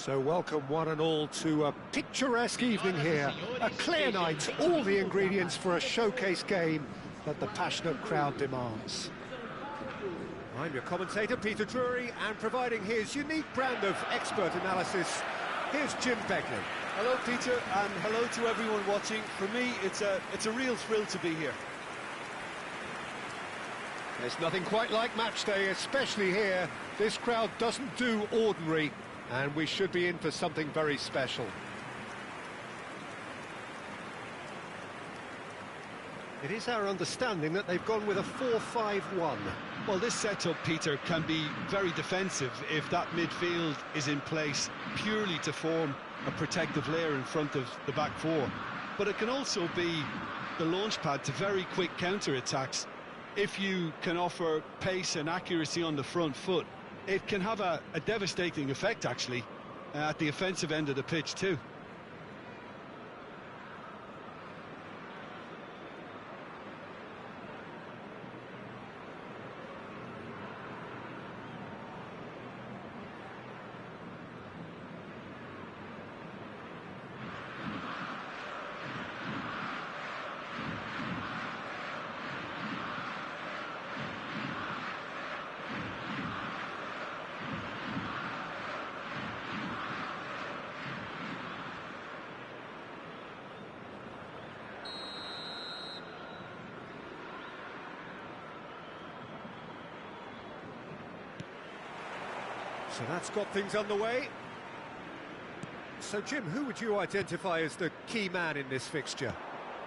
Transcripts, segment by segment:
So welcome one and all to a picturesque evening here. A clear night, all the ingredients for a showcase game that the passionate crowd demands. I'm your commentator, Peter Drury, and providing his unique brand of expert analysis, here's Jim Begley. Hello, Peter, and hello to everyone watching. For me, it's a real thrill to be here. There's nothing quite like match day, especially here. This crowd doesn't do ordinary, and we should be in for something very special. It is our understanding that they've gone with a 4-5-1. Well, this setup, Peter, can be very defensive if that midfield is in place purely to form a protective layer in front of the back four. But it can also be the launch pad to very quick counter-attacks. If you can offer pace and accuracy on the front foot, it can have a devastating effect, actually, at the offensive end of the pitch, too. So that's got things underway. So, Jim, who would you identify as the key man in this fixture?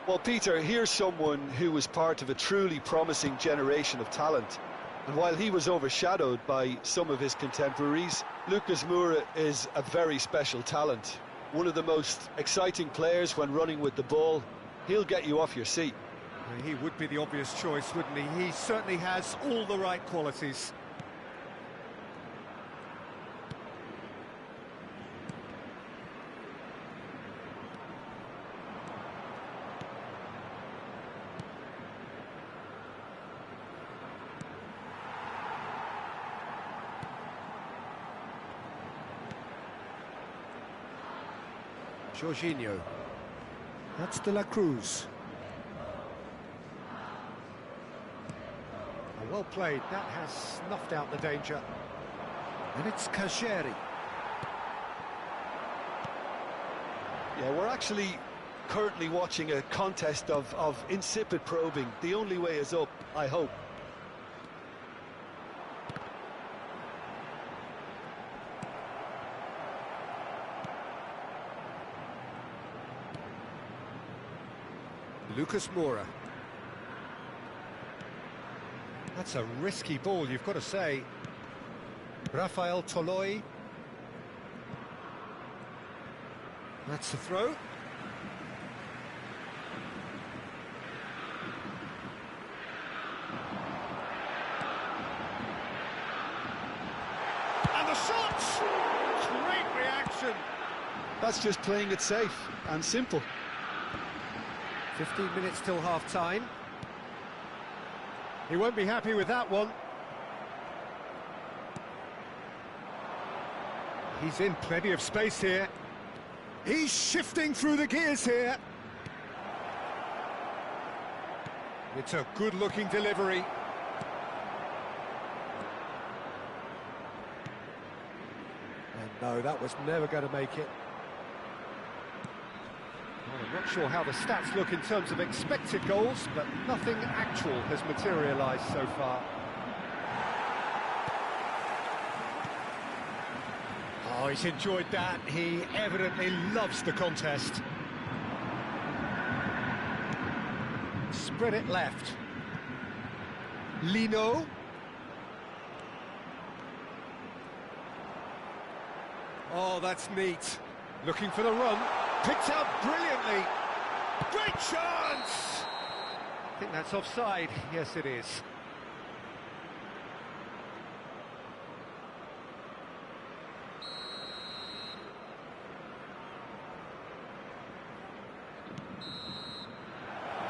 Well, Peter, here's someone who was part of a truly promising generation of talent. And while he was overshadowed by some of his contemporaries, Lucas Moura is a very special talent. One of the most exciting players when running with the ball. He'll get you off your seat. He would be the obvious choice, wouldn't he? He certainly has all the right qualities. Jorginho. That's De La Cruz. Well played. That has snuffed out the danger. And it's Cajeri. Yeah, we're actually currently watching a contest of insipid probing. The only way is up, I hope. Lucas Moura. That's a risky ball, you've got to say. Rafael Toloi. That's the throw. And the shot! Great reaction! That's just playing it safe and simple. 15 minutes till half-time. He won't be happy with that one. He's in plenty of space here. He's shifting through the gears here. It's a good-looking delivery. And no, that was never going to make it. Well, I'm not sure how the stats look in terms of expected goals, but nothing actual has materialised so far. Oh, he's enjoyed that. He evidently loves the contest. Spread it left. Lino. Oh, that's neat. Looking for the run. Picked out brilliantly. Great chance! I think that's offside. Yes, it is.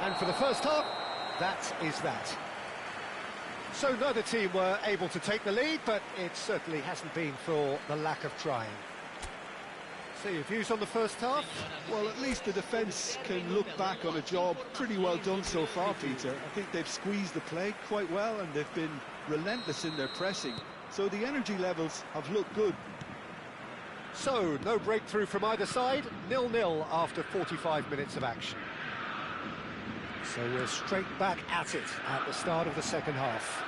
And for the first half, that is that. So neither team were able to take the lead, but it certainly hasn't been for the lack of trying. So your views on the first half? Well, at least the defence can look back on a job pretty well done so far, Peter. I think they've squeezed the play quite well and they've been relentless in their pressing. So the energy levels have looked good. So, no breakthrough from either side, 0-0 after 45 minutes of action. So we're straight back at it at the start of the second half.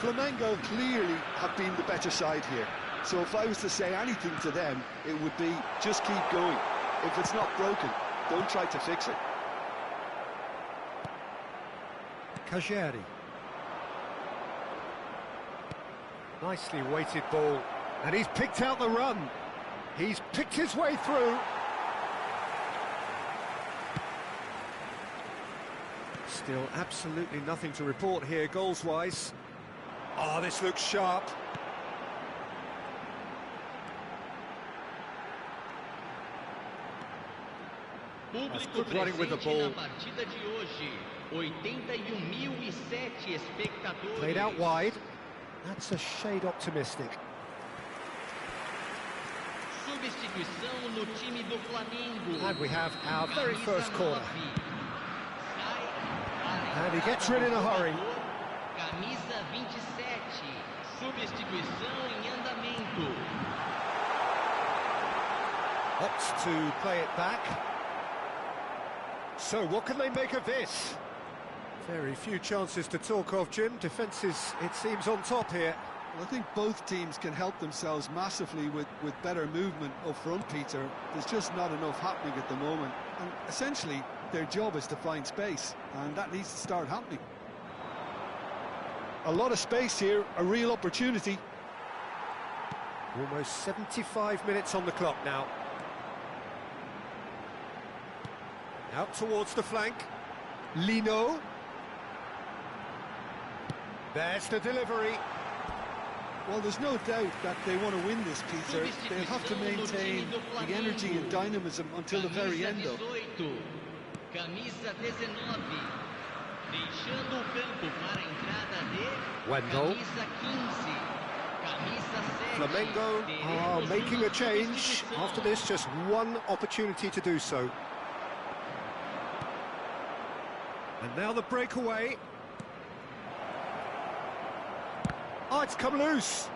Flamengo clearly have been the better side here. So if I was to say anything to them, it would be just keep going. If it's not broken, don't try to fix it. Cajeri. Nicely weighted ball. And he's picked out the run. He's picked his way through. Still absolutely nothing to report here goals-wise. Oh, this looks sharp. That's good running with the ball. Played out wide. That's a shade optimistic. And we have our very first corner. And he gets rid in a hurry. Opts to play it back. So what can they make of this? Very few chances to talk of, Jim. Defence is, it seems, on top here. Well, I think both teams can help themselves massively with better movement up front, Peter. There's just not enough happening at the moment. And essentially, their job is to find space, and that needs to start happening. A lot of space here, a real opportunity. Almost 75 minutes on the clock now. Out towards the flank. Lino. There's the delivery. Well, there's no doubt that they want to win this, Peter. They'll have to maintain the energy and dynamism until the very end, though. Wendell. Flamengo are making a change. After this, just one opportunity to do so. And now the breakaway. Oh, it's come loose.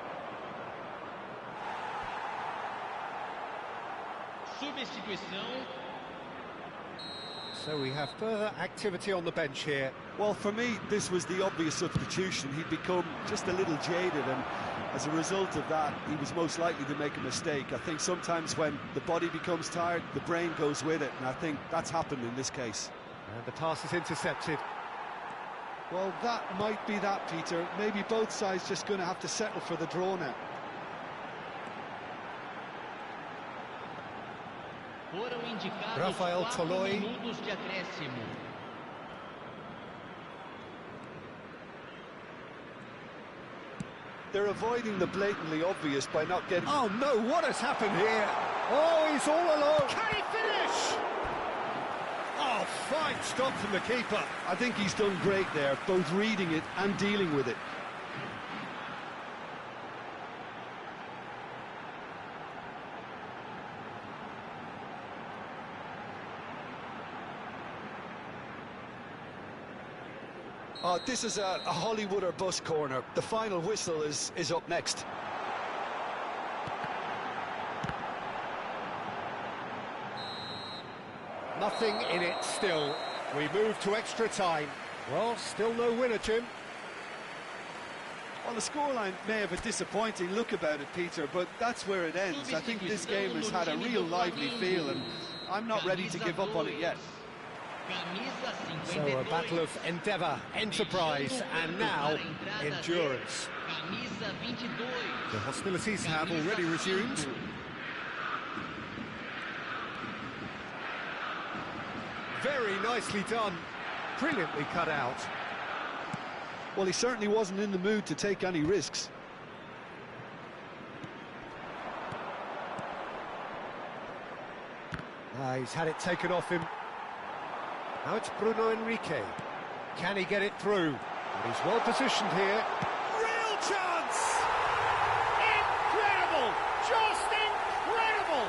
So we have further activity on the bench here. Well, for me, this was the obvious substitution. He'd become just a little jaded, and as a result of that, he was most likely to make a mistake. I think sometimes when the body becomes tired, the brain goes with it, and I think that's happened in this case. And the pass is intercepted. Well, that might be that, Peter. Maybe both sides just going to have to settle for the draw now. Rafael Toloi. They're avoiding the blatantly obvious by not getting... Oh no, what has happened here? Oh, he's all alone. Can he finish? Oh, fine stop from the keeper. I think he's done great there, both reading it and dealing with it. Oh, this is a Hollywood or bust corner. The final whistle is up next. Nothing in it still. We move to extra time. Well, still no winner, Jim. Well, the scoreline may have a disappointing look about it, Peter, but that's where it ends. I think this game has had a real lively feel, and I'm not ready to give up on it yet. So a battle of endeavour, enterprise, and now endurance. The hostilities have already resumed. Very nicely done. Brilliantly cut out. Well, he certainly wasn't in the mood to take any risks. He's had it taken off him. Now it's Bruno Henrique. Can he get it through? And he's well positioned here. Real chance! Incredible! Just incredible!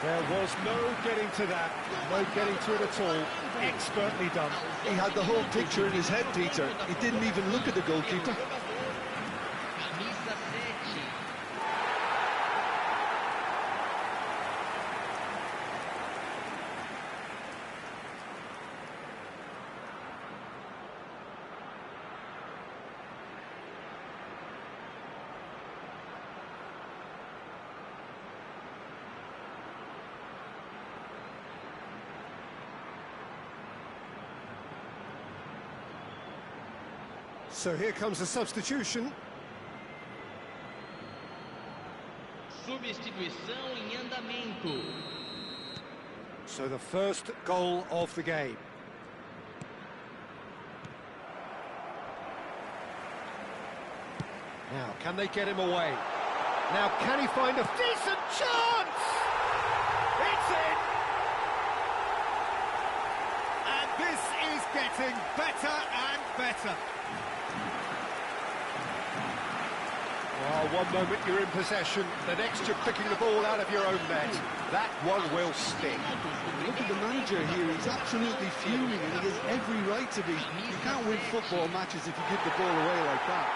There was no getting to that, no getting to it at all. Expertly done. He had the whole picture in his head, Peter. He didn't even look at the goalkeeper. So here comes a substitution. Substituição em andamento. So the first goal of the game. Now, can they get him away? Now, can he find a decent chance? It's in! And this is getting better and better. Oh, one moment you're in possession, the next you're picking the ball out of your own net. That one will sting. Look at the manager here, he's absolutely fuming and he has every right to be. You can't win football matches if you give the ball away like that.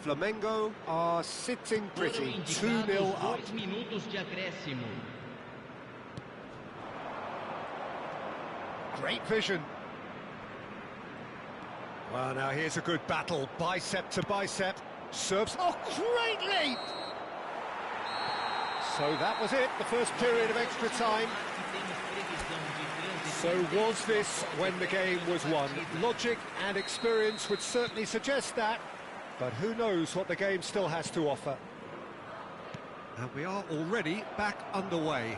Flamengo are sitting pretty, 2-0 up. 8 minutos de acréscimo. Great vision. Well, now here's a good battle, bicep to bicep. Serves, oh, great leap! So that was it, the first period of extra time. So was this when the game was won? Logic and experience would certainly suggest that. But who knows what the game still has to offer. And we are already back underway.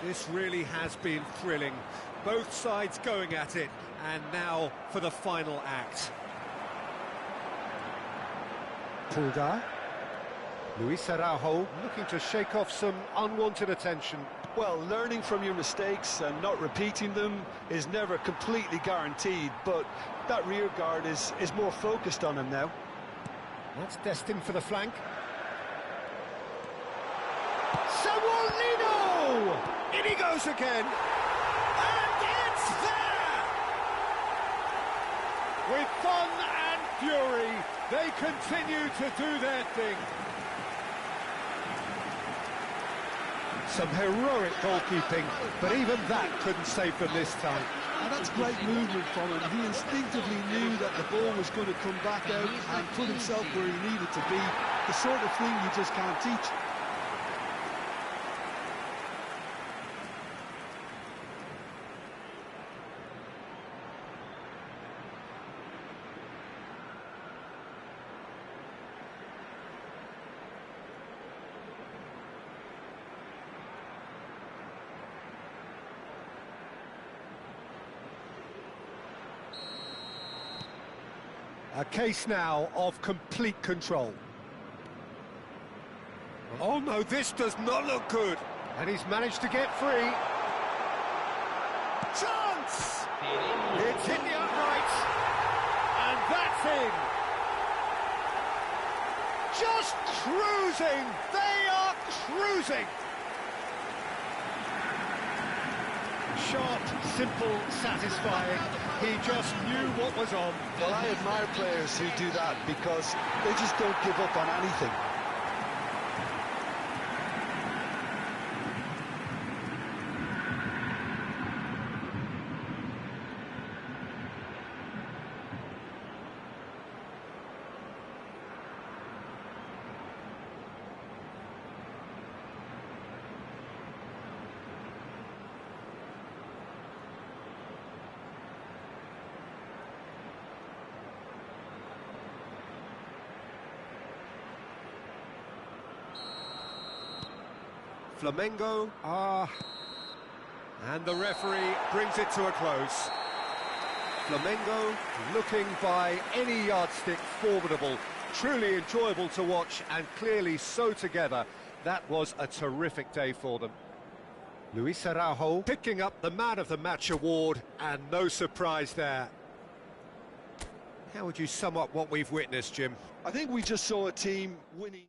This really has been thrilling. Both sides going at it. And now for the final act. Pulgar. Luis Araujo looking to shake off some unwanted attention. Well, learning from your mistakes and not repeating them is never completely guaranteed, but that rear guard is more focused on him now. That's destined for the flank. Samuelino! In he goes again! And it's there! With fun and fury, they continue to do their thing. Some heroic goalkeeping, but even that couldn't save them this time. And that's great movement from him. He instinctively knew that the ball was going to come back out and put himself where he needed to be. The sort of thing you just can't teach. A case now of complete control. Oh no, this does not look good. And he's managed to get free. Chance! It's hit the upright. And that's in. Just cruising. They are cruising. Sharp, simple, satisfying. He just knew what was on. Well, I admire players who do that because they just don't give up on anything. Flamengo are... And the referee brings it to a close. Flamengo, looking by any yardstick formidable, truly enjoyable to watch and clearly so together. That was a terrific day for them. Luis Araujo picking up the Man of the Match award, and no surprise there. How would you sum up what we've witnessed, Jim? I think we just saw a team winning.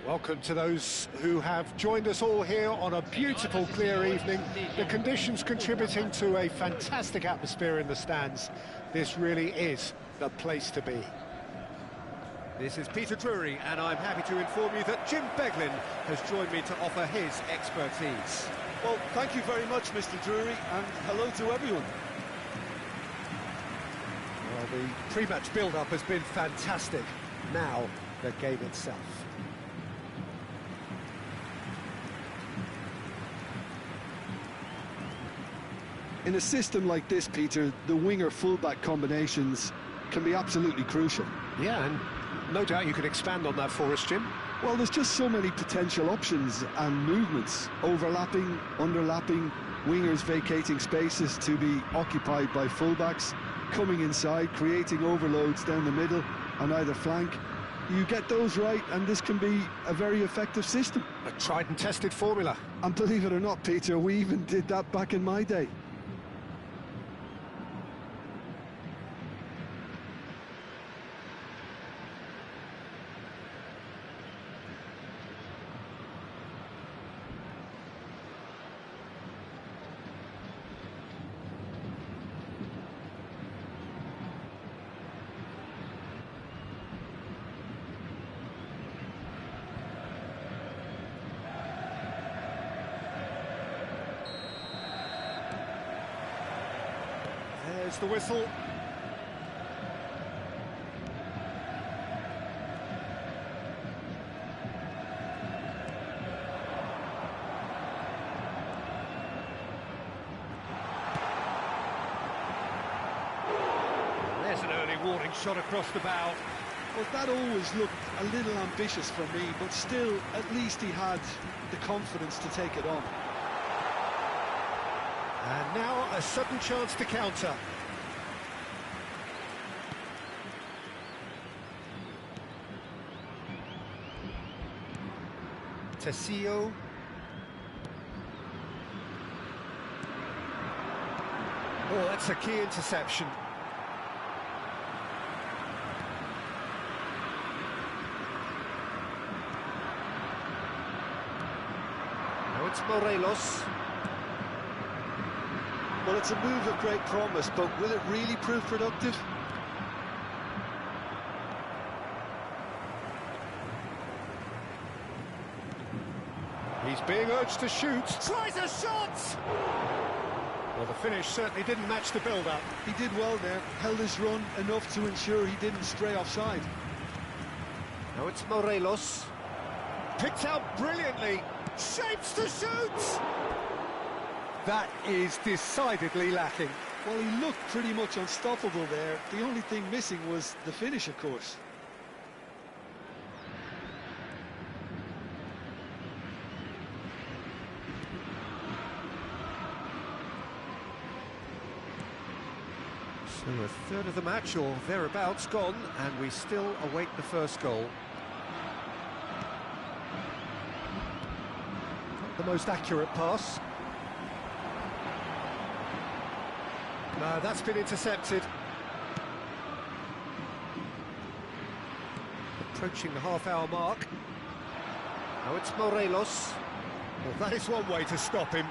Welcome to those who have joined us all here on a beautiful, clear evening. The conditions contributing to a fantastic atmosphere in the stands. This really is the place to be. This is Peter Drury, and I'm happy to inform you that Jim Beglin has joined me to offer his expertise. Well, thank you very much, Mr. Drury, and hello to everyone. Well, the pre-match build-up has been fantastic. Now, the game itself. In a system like this, Peter, the winger-fullback combinations can be absolutely crucial. Yeah, and no doubt you can expand on that for us, Jim. Well, there's just so many potential options and movements, overlapping, underlapping, wingers vacating spaces to be occupied by fullbacks, coming inside, creating overloads down the middle on either flank. You get those right, and this can be a very effective system. A tried and tested formula. And believe it or not, Peter, we even did that back in my day. There's the whistle. There's an early warning shot across the bow. Well, that always looked a little ambitious for me, but still, at least he had the confidence to take it on. And now a sudden chance to counter. Tessio. Oh, that's a key interception. Now it's Morelos. Well, it's a move of great promise, but will it really prove productive? He's being urged to shoot. Tries a shot! Well, the finish certainly didn't match the build-up. He did well there, held his run enough to ensure he didn't stray offside. Now it's Morelos. Picked out brilliantly. Shapes to shoot! That is decidedly lacking. Well, he looked pretty much unstoppable there. The only thing missing was the finish, of course. So a third of the match or thereabouts gone, and we still await the first goal. the most accurate pass. No, that's been intercepted. Approaching the half-hour mark. Now it's Morelos. Well, that is one way to stop him.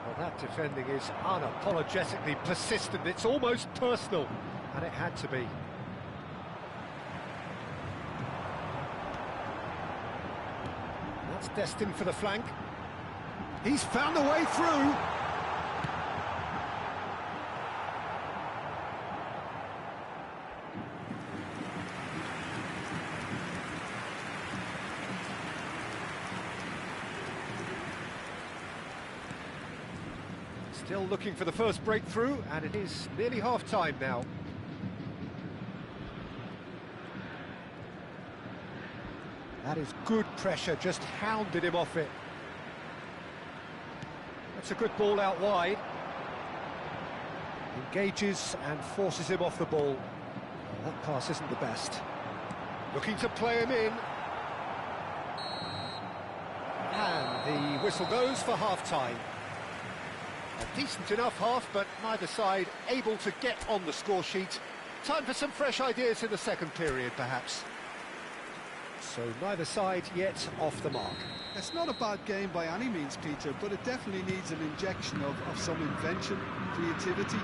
Well, that defending is unapologetically persistent. It's almost personal, and it had to be. That's destined for the flank. He's found a way through. Still looking for the first breakthrough, and it is nearly half-time now. That is good pressure, just hounded him off it. That's a good ball out wide. Engages and forces him off the ball. Well, that pass isn't the best. Looking to play him in. And the whistle goes for half-time. A decent enough half, but neither side able to get on the score sheet. Time for some fresh ideas in the second period, perhaps. So neither side yet off the mark. It's not a bad game by any means, Peter, but it definitely needs an injection of some invention, creativity.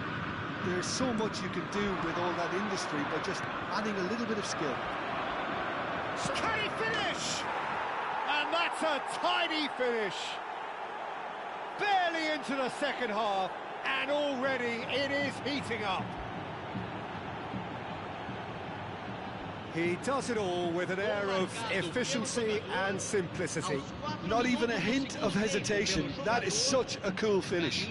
There's so much you can do with all that industry by just adding a little bit of skill. Can he finish? And that's a tidy finish. Barely into the second half, and already it is heating up. He does it all with an air of efficiency and simplicity. Not even a hint of hesitation. That is such a cool finish.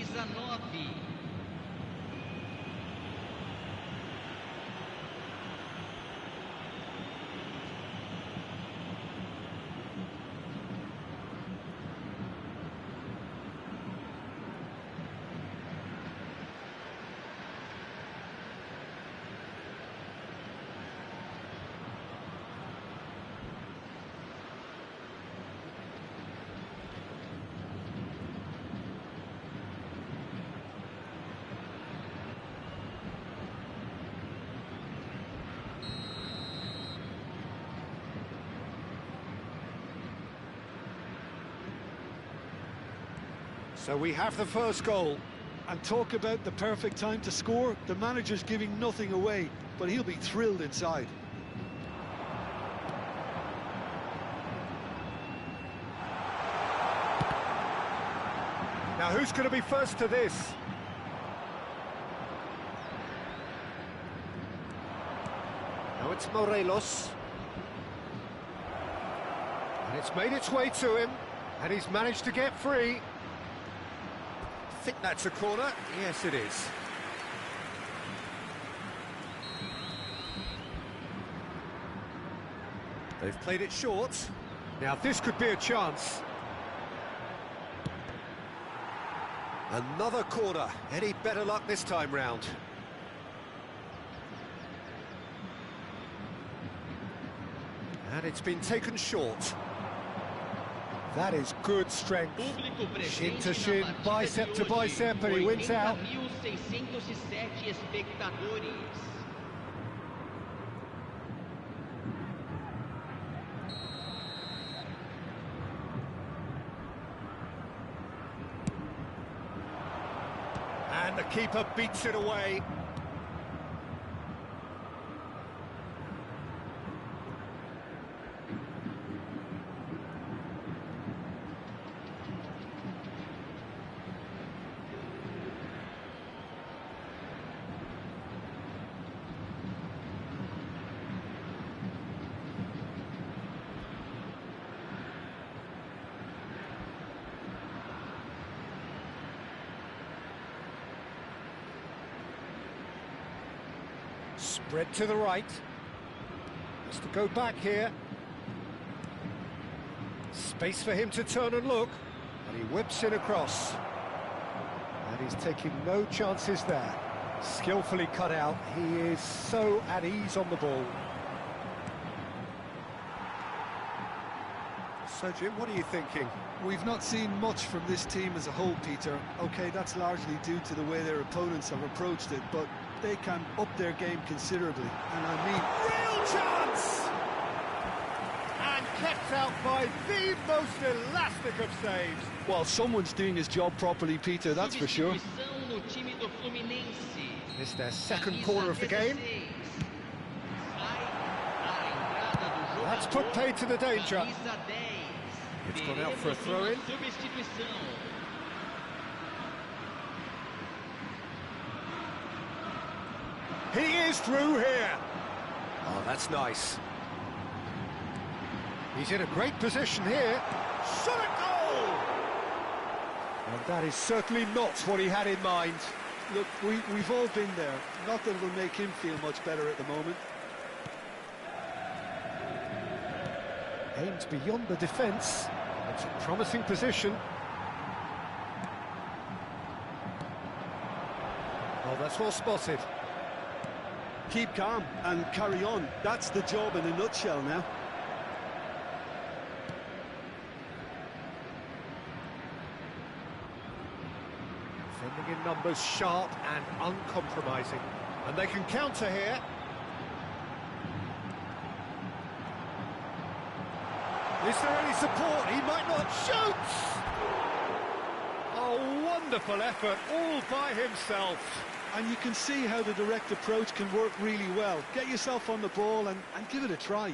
So we have the first goal. And talk about the perfect time to score. The manager's giving nothing away, but he'll be thrilled inside. Now who's going to be first to this? Now it's Morelos. And it's made its way to him, and he's managed to get free. I think that's a corner. Yes, it is. They've played it short. Now this could be a chance. Another corner. Any better luck this time round? And it's been taken short. That is good strength. Shin to shin, bicep to bicep, and he wins out. And the keeper beats it away. Spread to the right. Has to go back here. Space for him to turn and look. And he whips it across. And he's taking no chances there. Skillfully cut out. He is so at ease on the ball. So, Jim, what are you thinking? We've not seen much from this team as a whole, Peter. OK, that's largely due to the way their opponents have approached it, but they can up their game considerably. And I mean... Real chance! And kept out by the most elastic of saves. Well, someone's doing his job properly, Peter, that's for sure. It's their second corner of the game. That's put paid to the danger. It's gone out for a throw-in. He is through here. Oh, that's nice. He's in a great position here. Shot a goal! And that is certainly not what he had in mind. Look, we've all been there. Not that it'll make him feel much better at the moment. Aims beyond the defence. It's a promising position. Oh, that's well spotted. Keep calm and carry on. That's the job in a nutshell now. Defending in numbers, sharp and uncompromising. And they can counter here. Is there any support? He might not shoot! Oh, wonderful effort, all by himself. And you can see how the direct approach can work really well. Get yourself on the ball and give it a try.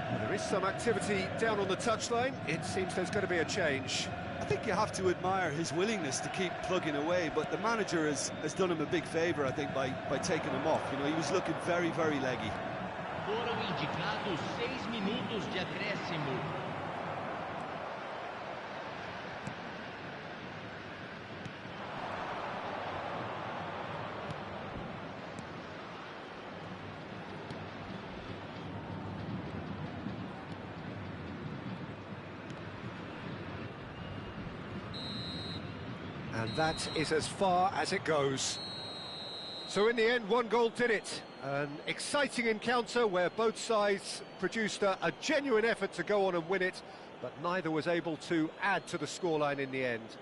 Well, there is some activity down on the touchline. It seems there's going to be a change. I think you have to admire his willingness to keep plugging away, but the manager has done him a big favour, I think, by taking him off. You know, he was looking very, very leggy. Foram indicados 6 minutos de acréscimo. And that is as far as it goes. So in the end, one goal did it. An exciting encounter where both sides produced a genuine effort to go on and win it, but neither was able to add to the scoreline in the end.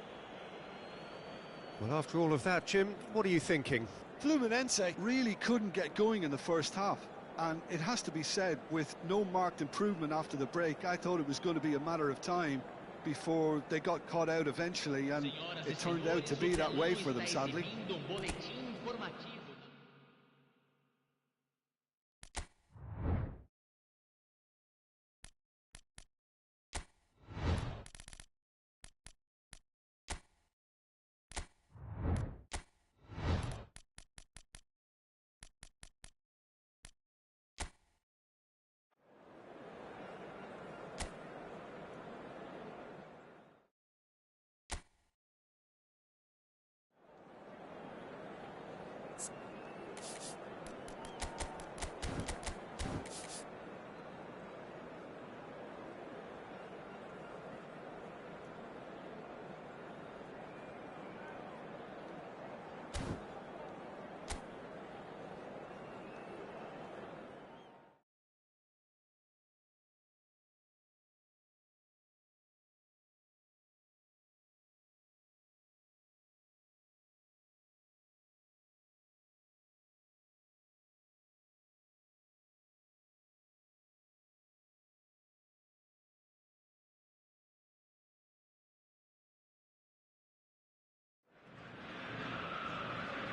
Well, after all of that, Jim, what are you thinking? Fluminense really couldn't get going in the first half. And it has to be said, with no marked improvement after the break, I thought it was going to be a matter of time before they got caught out eventually, and it turned out to be that way for them, sadly.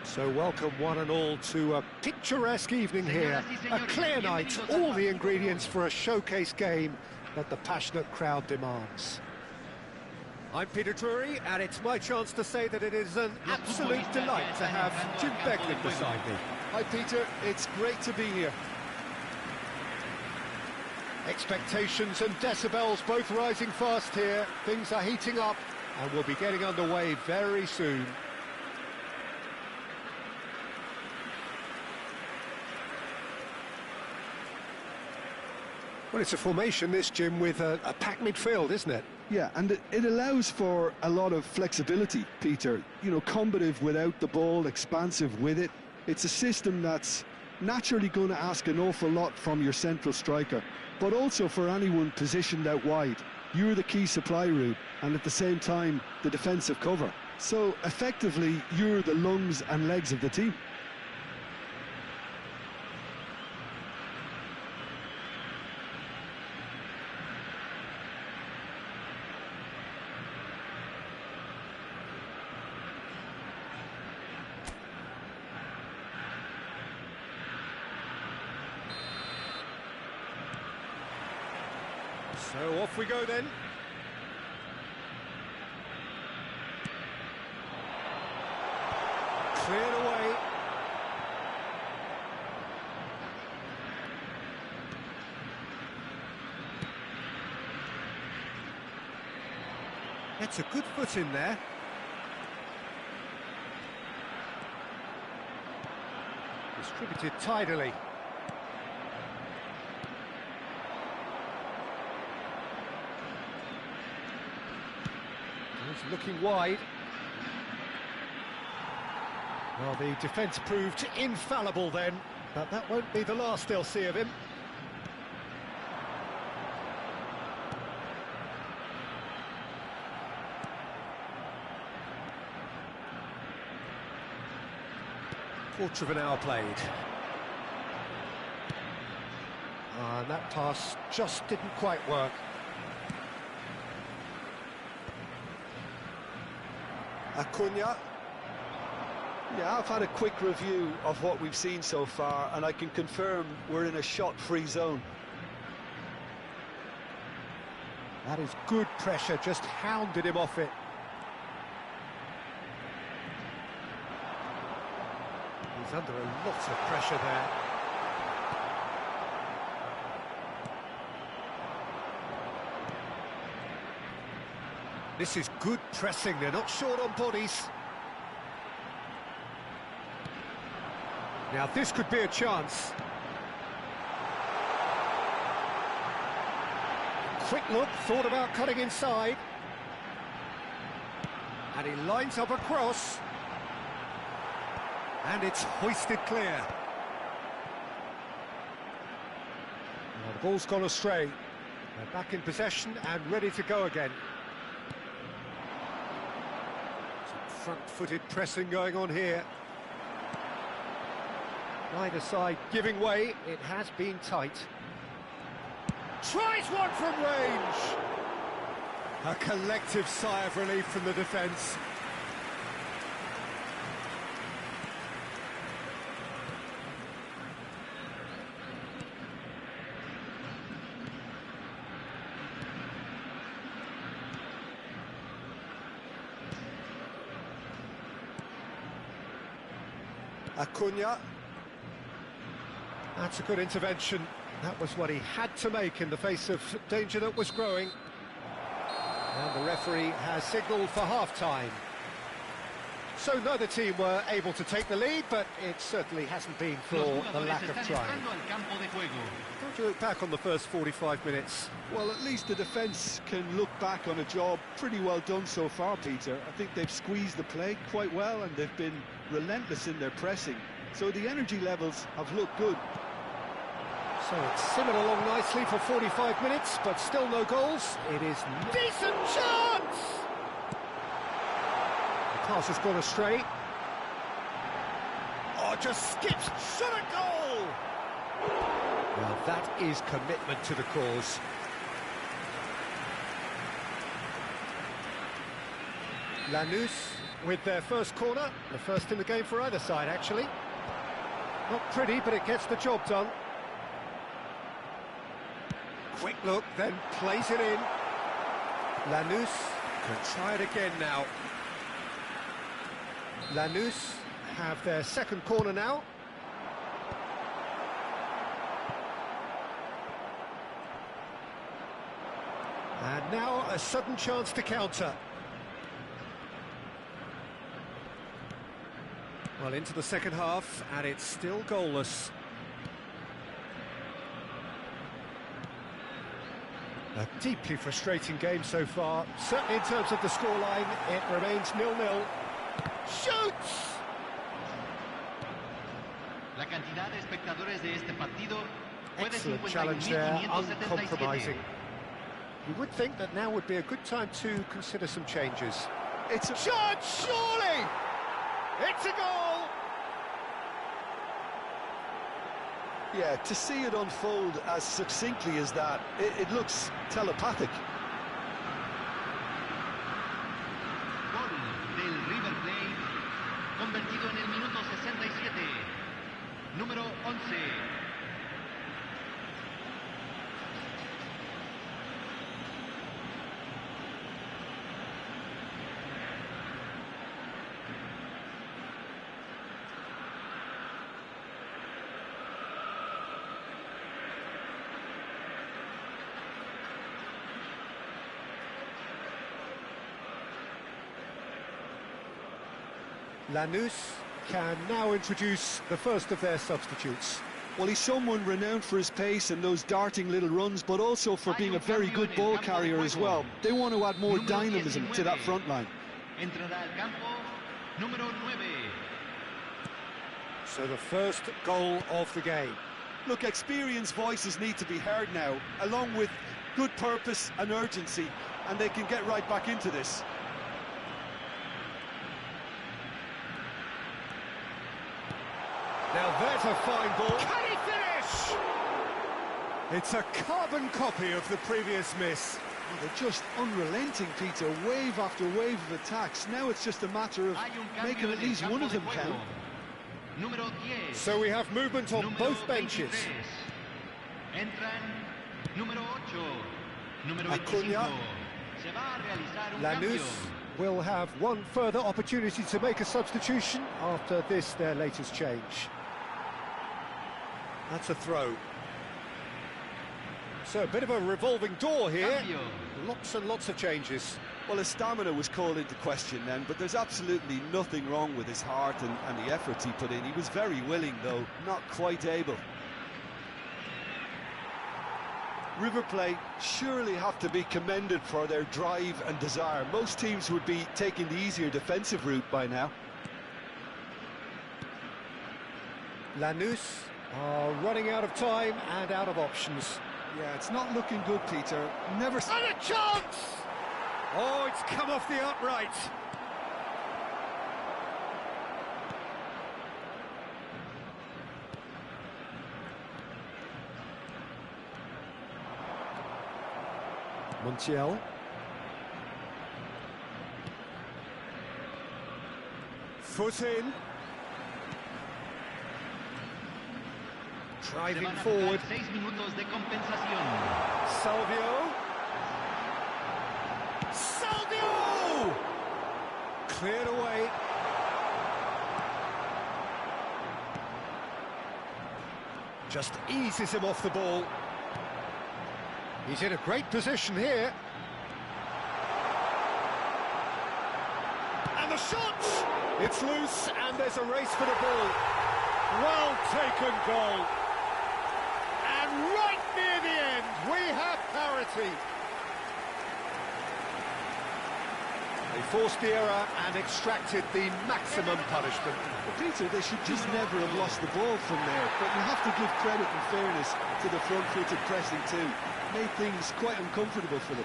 So welcome one and all to a picturesque evening here, a clear night, all the ingredients for a showcase game that the passionate crowd demands. I'm Peter Drury, and it's my chance to say that it is an absolute delight to have Jim Beglin beside me. Hi Peter, it's great to be here. Expectations and decibels both rising fast here. Things are heating up and we'll be getting underway very soon. Well, it's a formation, this, Jim, with a packed midfield, isn't it? Yeah, and it allows for a lot of flexibility, Peter. You know, combative without the ball, expansive with it. It's a system that's naturally going to ask an awful lot from your central striker, but also for anyone positioned out wide. You're the key supply route, and at the same time, the defensive cover. So, effectively, you're the lungs and legs of the team. So off we go then. Cleared away. That's a good foot in there. Distributed tidily. He's looking wide. Well, the defence proved infallible then, but that won't be the last they'll see of him. Quarter of an hour played. And that pass just didn't quite work. Acuna. Yeah, I've had a quick review of what we've seen so far, and I can confirm we're in a shot-free zone. That is good pressure, just hounded him off it. He's under a lot of pressure there. This is good pressing, they're not short on bodies. Now this could be a chance. Quick look, thought about cutting inside. And he lines up a cross. And it's hoisted clear. Well, the ball's gone astray. They're back in possession and ready to go again. Front-footed pressing going on here. Neither side giving way. It has been tight. Tries one from range. A collective sigh of relief from the defence. Acuna. That's a good intervention. That was what he had to make in the face of danger that was growing. And the referee has signalled for half-time. So neither team were able to take the lead, but it certainly hasn't been for the lack of trying. Don't you look back on the first 45 minutes? Well, at least the defence can look back on a job pretty well done so far, Peter. I think they've squeezed the play quite well, and they've been relentless in their pressing. So the energy levels have looked good. So it's simmered along nicely for 45 minutes, but still no goals. It is decent chance! The pass has gone astray. Oh, just skips, shot a goal! Well, that is commitment to the cause. Lanus with their first corner, the first in the game for either side, actually. Not pretty, but it gets the job done. Quick look, then plays it in. Lanus can try it again now. Lanus have their second corner now. And now a sudden chance to counter. Well, into the second half, and it's still goalless. A deeply frustrating game so far. Certainly in terms of the scoreline, it remains 0-0. Shoots! La cantidad de espectadores de este partido fue de Excellent challenge there, uncompromising. You would think that now would be a good time to consider some changes. It's a shot, surely! It's a goal! Yeah, to see it unfold as succinctly as that, it looks telepathic. Gol del River Plate, convertido en el minuto 67. Número 11. Lanus can now introduce the first of their substitutes. Well, he's someone renowned for his pace and those darting little runs, but also for being a very good ball carrier as well. They want to add more dynamism to that front line. Entrará al campo, número 9. So the first goal of the game. Look, experienced voices need to be heard now, along with good purpose and urgency, and they can get right back into this. Now there's a fine ball. Can he finish? It's a carbon copy of the previous miss. Oh, they're just unrelenting, Peter. Wave after wave of attacks. Now it's just a matter of making at least one of them count. So we have movement on both benches. Acuña. Lanus will have one further opportunity to make a substitution after this, their latest change. That's a throw. So a bit of a revolving door here. Lots and lots of changes. Well, his stamina was called into question then, but there's absolutely nothing wrong with his heart and the efforts he put in. He was very willing, though, not quite able. River Plate surely have to be commended for their drive and desire. Most teams would be taking the easier defensive route by now. Lanus are running out of time and out of options. Yeah, it's not looking good, Peter. Never... And a chance! Oh, it's come off the upright. Montiel. Foot in. Driving forward. 6 minutos de compensación. Salvio. Salvio! Cleared away. Just eases him off the ball. He's in a great position here. And the shot! It's loose, and there's a race for the ball. Well taken goal. And right near the end, we have parity. They forced the error and extracted the maximum punishment. But Peter, they should just never have lost the ball from there. But you have to give credit and fairness to the front-footed pressing too. Made things quite uncomfortable for them.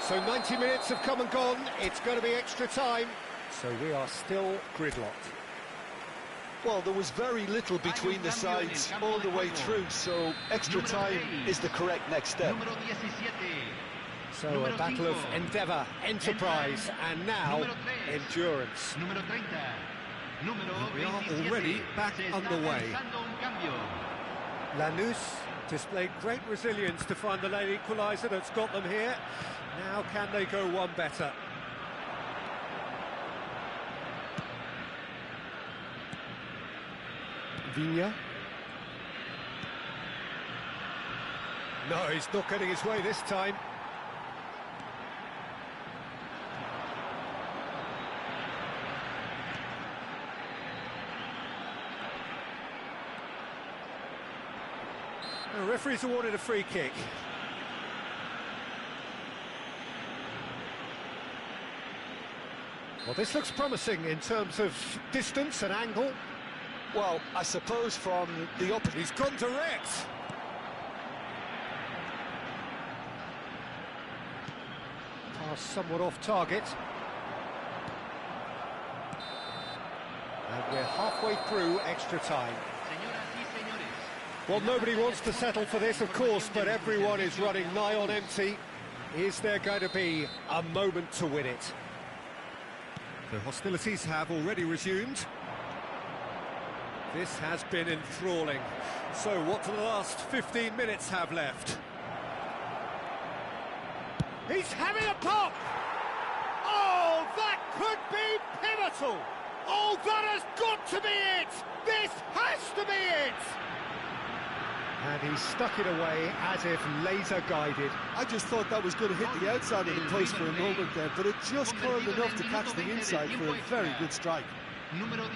So 90 minutes have come and gone. It's going to be extra time. So we are still gridlocked. Well, there was very little between the sides all the way through, so extra time is the correct next step. So a battle of endeavour, enterprise, and now endurance. We are already back underway. Lanus displayed great resilience to find the late equaliser that's got them here. Now can they go one better? Viña. No, he's not getting his way this time. The referee's awarded a free kick. Well, this looks promising in terms of distance and angle. Well, I suppose from the up... He's gone direct. Pass somewhat off target. And we're halfway through extra time. Well, nobody wants to settle for this, of course, but everyone is running nigh on empty. Is there going to be a moment to win it? The hostilities have already resumed. This has been enthralling. So what do the last 15 minutes have left? He's having a pop! Oh, that could be pivotal! Oh, that has got to be it! This has to be it! And he stuck it away as if laser-guided. I just thought that was going to hit the outside of the post for a moment there, but it just curled enough to catch the inside for a very good strike. Número 19.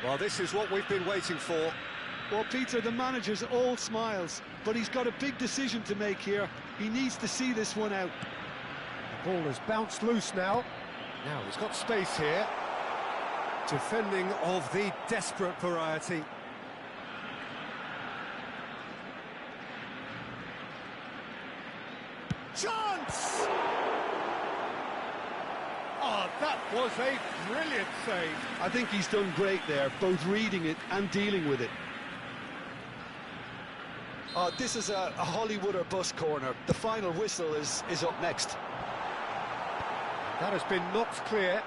Well, this is what we've been waiting for. Well, Peter, the manager's all smiles, but he's got a big decision to make here. He needs to see this one out. The ball has bounced loose now. Now he's got space here. Defending of the desperate variety. Chance! Oh, that was a brilliant save. I think he's done great there, both reading it and dealing with it. This is a Hollywood or bust corner. The final whistle is up next. That has been knocked clear.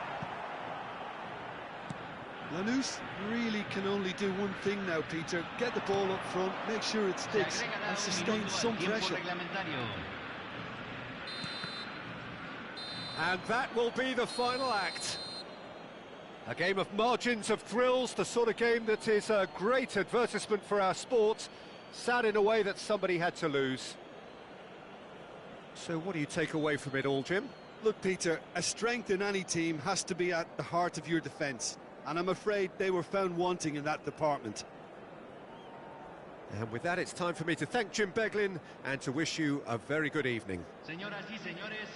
Lanús really can only do one thing now, Peter. Get the ball up front, make sure it sticks, and sustain some pressure. And that will be the final act. A game of margins of thrills, the sort of game that is a great advertisement for our sport. Sad in a way that somebody had to lose. So what do you take away from it all, Jim? Look, Peter, a strength in any team has to be at the heart of your defence, and I'm afraid they were found wanting in that department. And with that, it's time for me to thank Jim Beglin and to wish you a very good evening. Señoras y señores,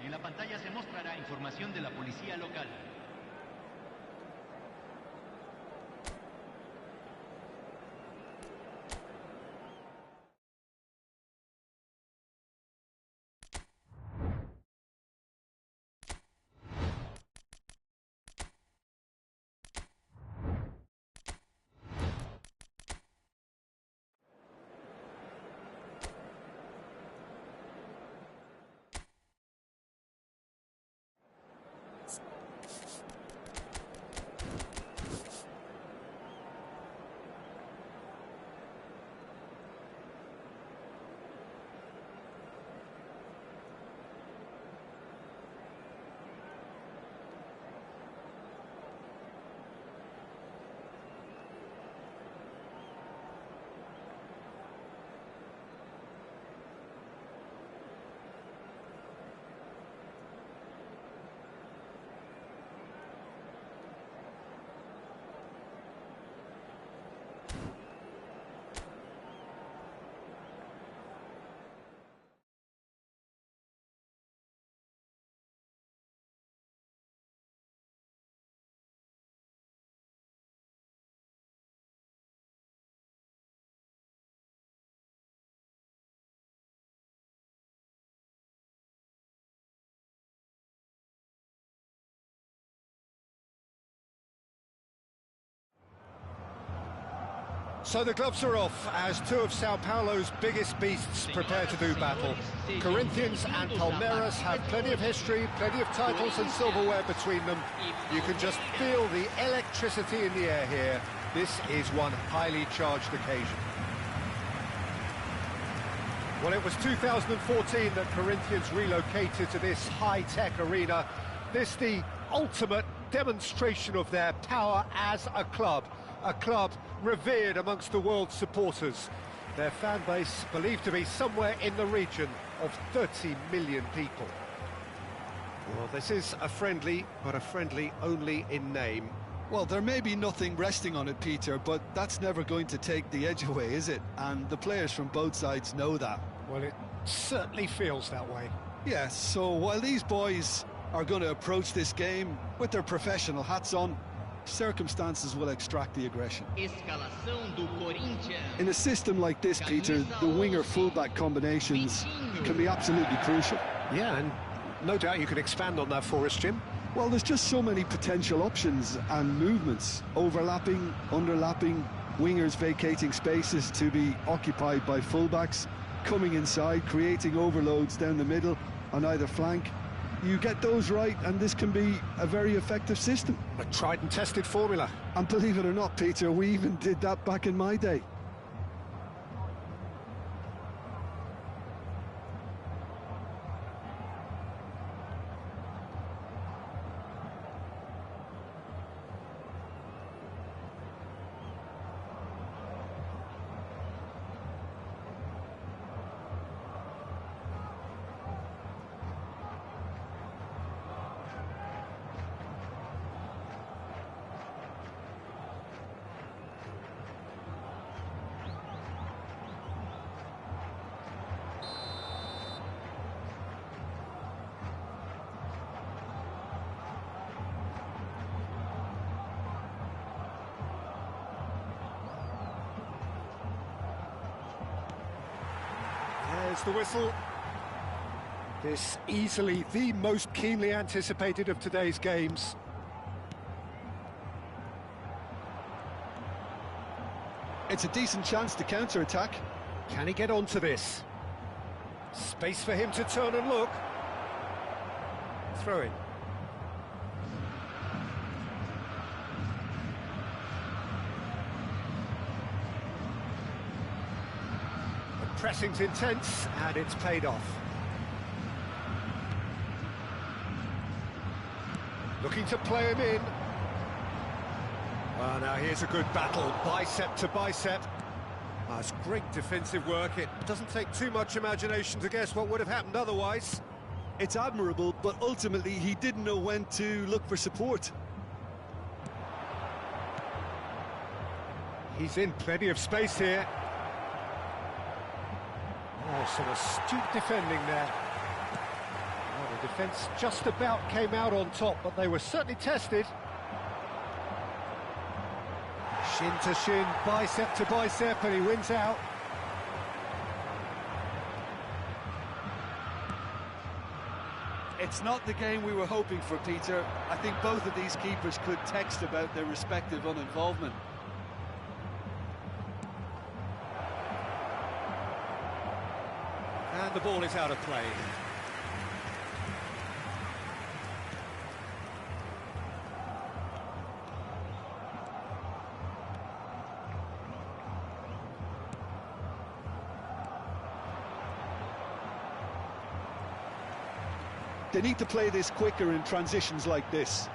en la pantalla se mostrará información de la policía local. So the gloves are off as two of Sao Paulo's biggest beasts prepare to do battle. Corinthians and Palmeiras have plenty of history, plenty of titles and silverware between them. You can just feel the electricity in the air here. This is one highly charged occasion. Well, it was 2014 that Corinthians relocated to this high-tech arena. This the ultimate demonstration of their power as a club revered amongst the world's supporters. Their fan base believed to be somewhere in the region of 30 million people. Well, this is a friendly, but a friendly only in name. Well, there may be nothing resting on it, Peter, but that's never going to take the edge away, is it? And the players from both sides know that. Well, it certainly feels that way. Yeah, so while these boys are going to approach this game with their professional hats on, circumstances will extract the aggression. In a system like this, Peter, the winger-fullback combinations can be absolutely crucial. Yeah, and no doubt you can expand on that for us, Jim. Well, there's just so many potential options and movements, overlapping, underlapping, wingers vacating spaces to be occupied by fullbacks, coming inside, creating overloads down the middle on either flank. You get those right and this can be a very effective system. A tried and tested formula. And believe it or not, Peter, we even did that back in my day. There's the whistle. This easily the most keenly anticipated of today's games. It's a decent chance to counter-attack. Can he get onto this? Space for him to turn and look. Throw in. Pressing's intense, and it's paid off. Looking to play him in. Well, now here's a good battle, bicep to bicep. That's great defensive work. It doesn't take too much imagination to guess what would have happened otherwise. It's admirable, but ultimately he didn't know when to look for support. He's in plenty of space here. Oh, some astute defending there. Well, the defence just about came out on top, but they were certainly tested. Shin to shin, bicep to bicep, and he wins out. It's not the game we were hoping for, Peter. I think both of these keepers could text about their respective uninvolvement. And the ball is out of play. They need to play this quicker in transitions like this.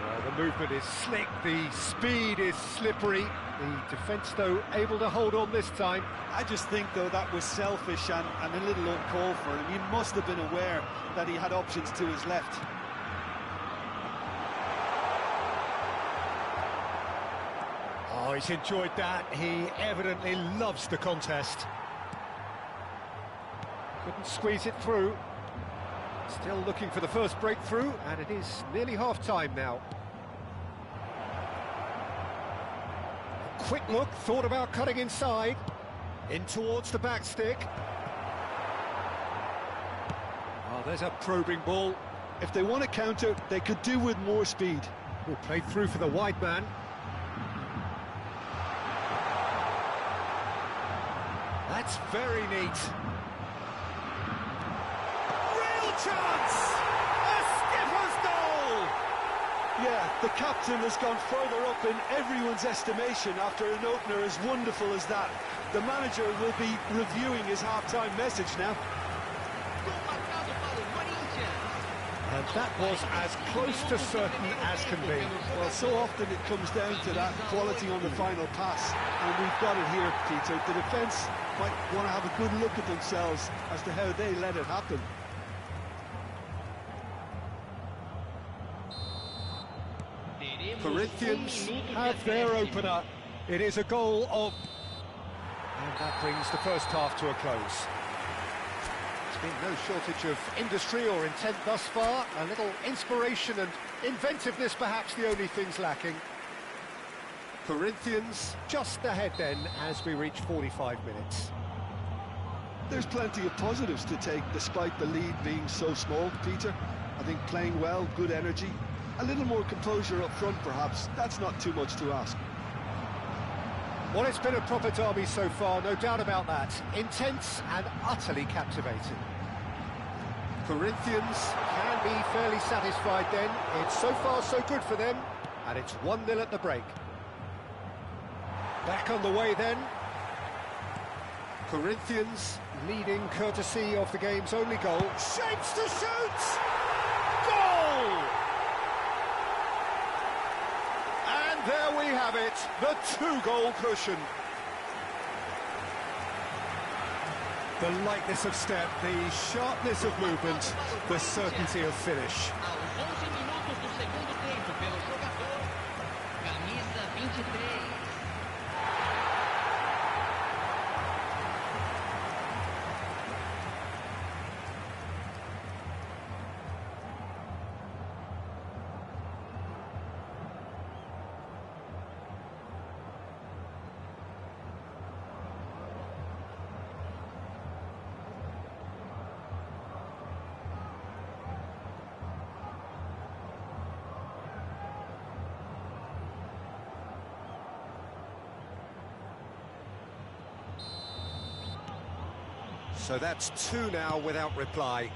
Well, the movement is slick, the speed is slippery. The defence, though, able to hold on this time. I just think, though, that was selfish and a little uncalled for him. He must have been aware that he had options to his left. Oh, he's enjoyed that. He evidently loves the contest. Couldn't squeeze it through. Still looking for the first breakthrough, and it is nearly half-time now. A quick look, thought about cutting inside. In towards the back stick. Oh, there's a probing ball. If they want to counter, they could do with more speed. Oh, played through for the wide man. That's very neat. Real chance! A skipper's goal! Yeah, the captain has gone further up in everyone's estimation after an opener as wonderful as that. The manager will be reviewing his half-time message now. And that was as close to certain as can be. Well, so often it comes down to that quality on the final pass, and we've got it here, Peter. The defence might want to have a good look at themselves as to how they let it happen. Corinthians have their opener. It is a goal of... And that brings the first half to a close. There's been no shortage of industry or intent thus far. A little inspiration and inventiveness perhaps the only things lacking. Corinthians just ahead then as we reach 45 minutes. There's plenty of positives to take despite the lead being so small, Peter. I think playing well, good energy. A little more composure up front, perhaps. That's not too much to ask. Well, it's been a proper derby so far, no doubt about that. Intense and utterly captivating. Corinthians can be fairly satisfied then. It's so far so good for them, and it's 1-0 at the break. Back on the way then. Corinthians leading courtesy of the game's only goal. Shapes to shoot! Goal! There we have it, the two-goal cushion. The lightness of step, the sharpness of movement, the certainty of finish. So that's two now without reply.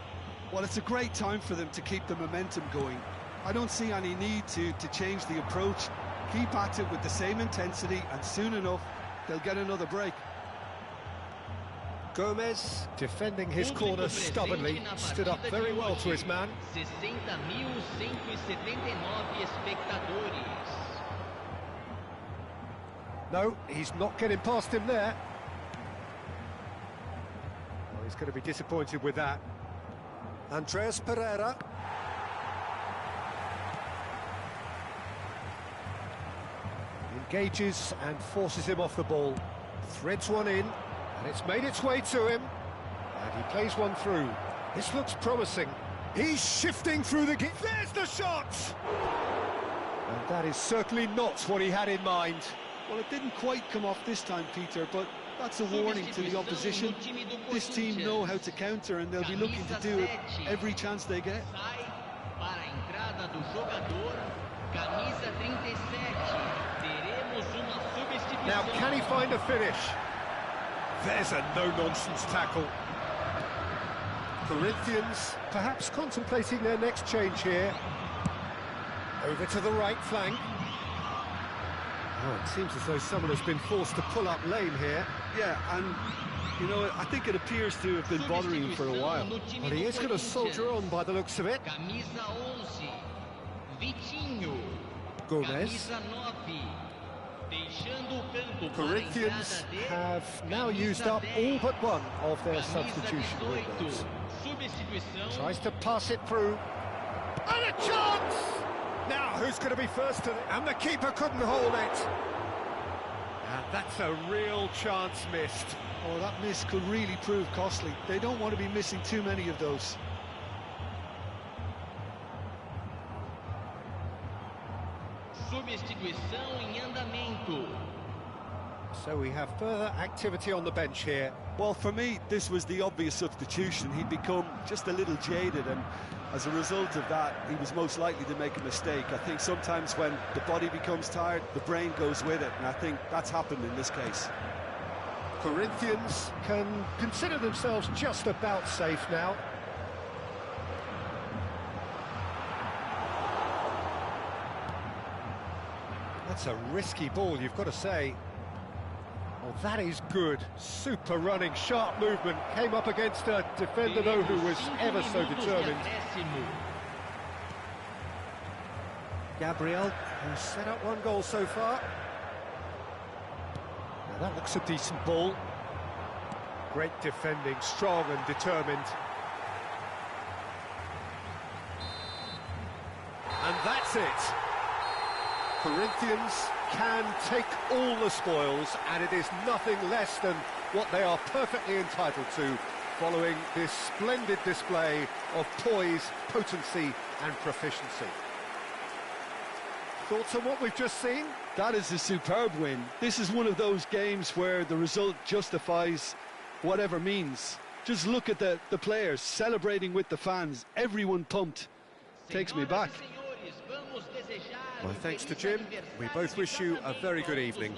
Well, it's a great time for them to keep the momentum going. I don't see any need to change the approach. Keep at it with the same intensity, and soon enough, they'll get another break. Gomez, defending his corner stubbornly, stood up very well to his man. 60.179 espectadores. No, he's not getting past him there. Well, he's going to be disappointed with that. Andreas Pereira. Engages and forces him off the ball. Threads one in, and it's made its way to him. And he plays one through. This looks promising. He's shifting through the... There's the shot! And that is certainly not what he had in mind. Well, it didn't quite come off this time, Peter, but that's a warning to the opposition. This team know how to counter, and they'll be looking to do it every chance they get. Now, can he find a finish? There's a no-nonsense tackle. Corinthians perhaps contemplating their next change here. Over to the right flank. Oh, it seems as though someone has been forced to pull up lane here. Yeah, and, you know, I think it appears to have been bothering him for a while. Well, he is going to soldier on by the looks of it. Gomez. Corinthians have now used up all but one of their substitution windows. Tries to pass it through. And a chance! Now, who's going to be first to and the keeper couldn't hold it. And that's a real chance missed. Oh, that miss could really prove costly. They don't want to be missing too many of those. Substituição em andamento. So we have further activity on the bench here. Well, for me, this was the obvious substitution. He'd become just a little jaded, and as a result of that, he was most likely to make a mistake. I think sometimes when the body becomes tired, the brain goes with it, and I think that's happened in this case. Corinthians can consider themselves just about safe now. That's a risky ball, you've got to say. Oh, that is good. Super running, sharp movement. Came up against a defender, though, who was ever so determined. Gabriel has set up one goal so far. Now that looks a decent ball. Great defending, strong and determined. And that's it. Corinthians can take all the spoils, and it is nothing less than what they are perfectly entitled to, following this splendid display of poise, potency and proficiency. Thoughts on what we've just seen? That is a superb win. This is one of those games where the result justifies whatever means. Just look at the players celebrating with the fans, everyone pumped. Takes me back. My thanks to Jim. We both wish you a very good evening.